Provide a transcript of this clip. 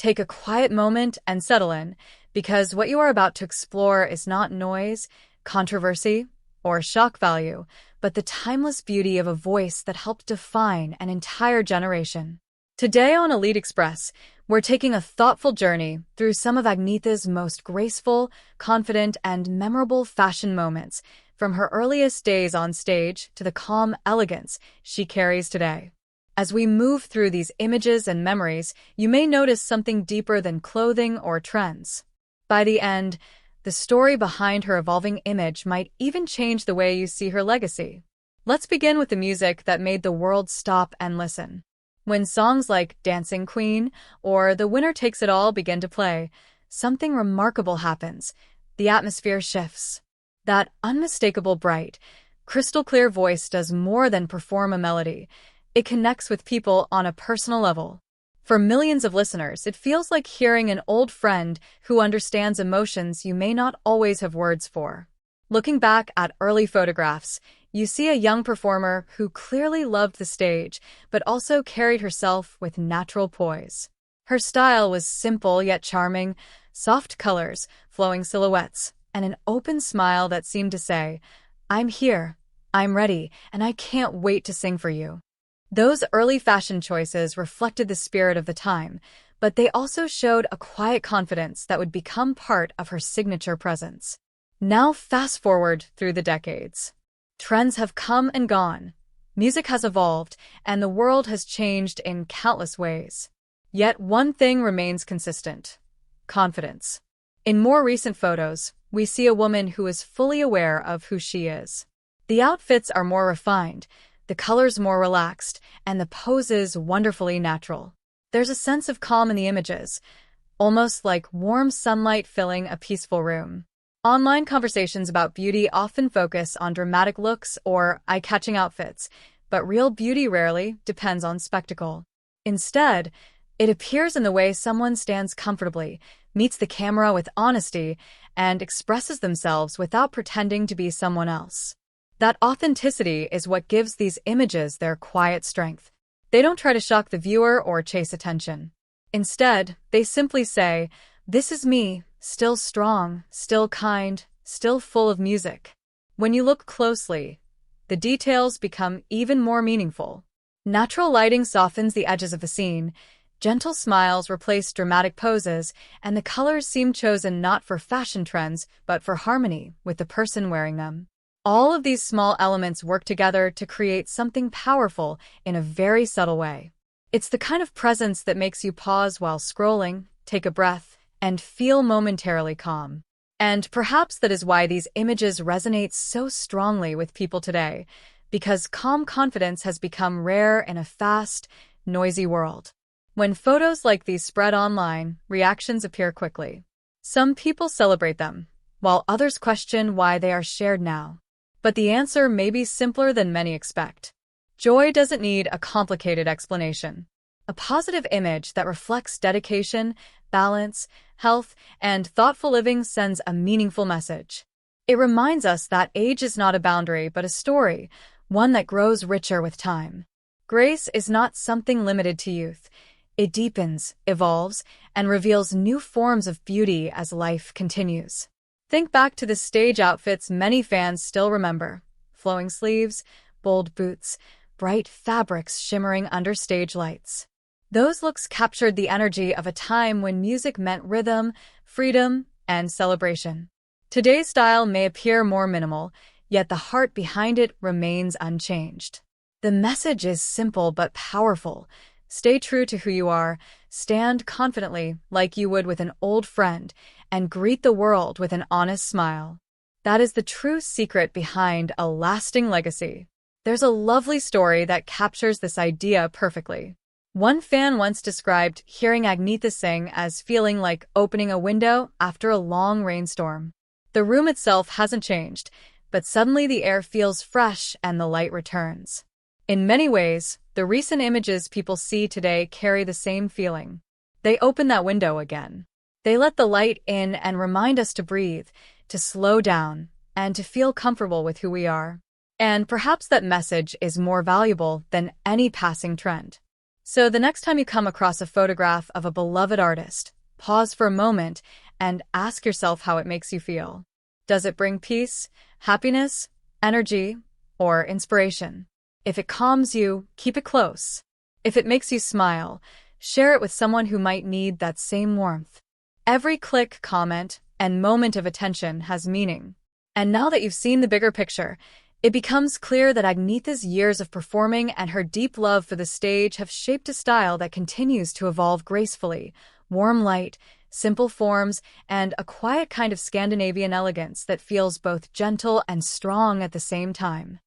Take a quiet moment and settle in, because what you are about to explore is not noise, controversy, or shock value, but the timeless beauty of a voice that helped define an entire generation. Today on Elite Express, we're taking a thoughtful journey through some of Agnetha's most graceful, confident, and memorable fashion moments, from her earliest days on stage to the calm elegance she carries today. As we move through these images and memories, you may notice something deeper than clothing or trends. By the end, the story behind her evolving image might even change the way you see her legacy. Let's begin with the music that made the world stop and listen. When songs like Dancing Queen or The Winner Takes It All begin to play, something remarkable happens. The atmosphere shifts. That unmistakable bright, crystal-clear voice does more than perform a melody. It connects with people on a personal level. For millions of listeners, it feels like hearing an old friend who understands emotions you may not always have words for. Looking back at early photographs, you see a young performer who clearly loved the stage, but also carried herself with natural poise. Her style was simple yet charming, soft colors, flowing silhouettes, and an open smile that seemed to say, "I'm here, I'm ready, and I can't wait to sing for you." Those early fashion choices reflected the spirit of the time, but they also showed a quiet confidence that would become part of her signature presence. Now fast forward through the decades. Trends have come and gone, music has evolved, and the world has changed in countless ways. Yet one thing remains consistent: confidence. In more recent photos, we see a woman who is fully aware of who she is. The outfits are more refined, the colors more relaxed, and the poses wonderfully natural. There's a sense of calm in the images, almost like warm sunlight filling a peaceful room. Online conversations about beauty often focus on dramatic looks or eye-catching outfits, but real beauty rarely depends on spectacle. Instead, it appears in the way someone stands comfortably, meets the camera with honesty, and expresses themselves without pretending to be someone else. That authenticity is what gives these images their quiet strength. They don't try to shock the viewer or chase attention. Instead, they simply say, "This is me, still strong, still kind, still full of music." When you look closely, the details become even more meaningful. Natural lighting softens the edges of the scene, gentle smiles replace dramatic poses, and the colors seem chosen not for fashion trends, but for harmony with the person wearing them. All of these small elements work together to create something powerful in a very subtle way. It's the kind of presence that makes you pause while scrolling, take a breath, and feel momentarily calm. And perhaps that is why these images resonate so strongly with people today, because calm confidence has become rare in a fast, noisy world. When photos like these spread online, reactions appear quickly. Some people celebrate them, while others question why they are shared now. But the answer may be simpler than many expect. Joy doesn't need a complicated explanation. A positive image that reflects dedication, balance, health, and thoughtful living sends a meaningful message. It reminds us that age is not a boundary but a story, one that grows richer with time. Grace is not something limited to youth. It deepens, evolves, and reveals new forms of beauty as life continues. Think back to the stage outfits many fans still remember: flowing sleeves, bold boots, bright fabrics shimmering under stage lights. Those looks captured the energy of a time when music meant rhythm, freedom, and celebration. Today's style may appear more minimal, yet the heart behind it remains unchanged. The message is simple but powerful. Stay true to who you are, stand confidently like you would with an old friend, and greet the world with an honest smile. That is the true secret behind a lasting legacy. There's a lovely story that captures this idea perfectly. One fan once described hearing Agnetha sing as feeling like opening a window after a long rainstorm. The room itself hasn't changed, but suddenly the air feels fresh and the light returns. In many ways, the recent images people see today carry the same feeling. They open that window again. They let the light in and remind us to breathe, to slow down, and to feel comfortable with who we are. And perhaps that message is more valuable than any passing trend. So the next time you come across a photograph of a beloved artist, pause for a moment and ask yourself how it makes you feel. Does it bring peace, happiness, energy, or inspiration? If it calms you, keep it close. If it makes you smile, share it with someone who might need that same warmth. Every click, comment, and moment of attention has meaning. And now that you've seen the bigger picture, it becomes clear that Agnetha's years of performing and her deep love for the stage have shaped a style that continues to evolve gracefully. Warm light, simple forms, and a quiet kind of Scandinavian elegance that feels both gentle and strong at the same time.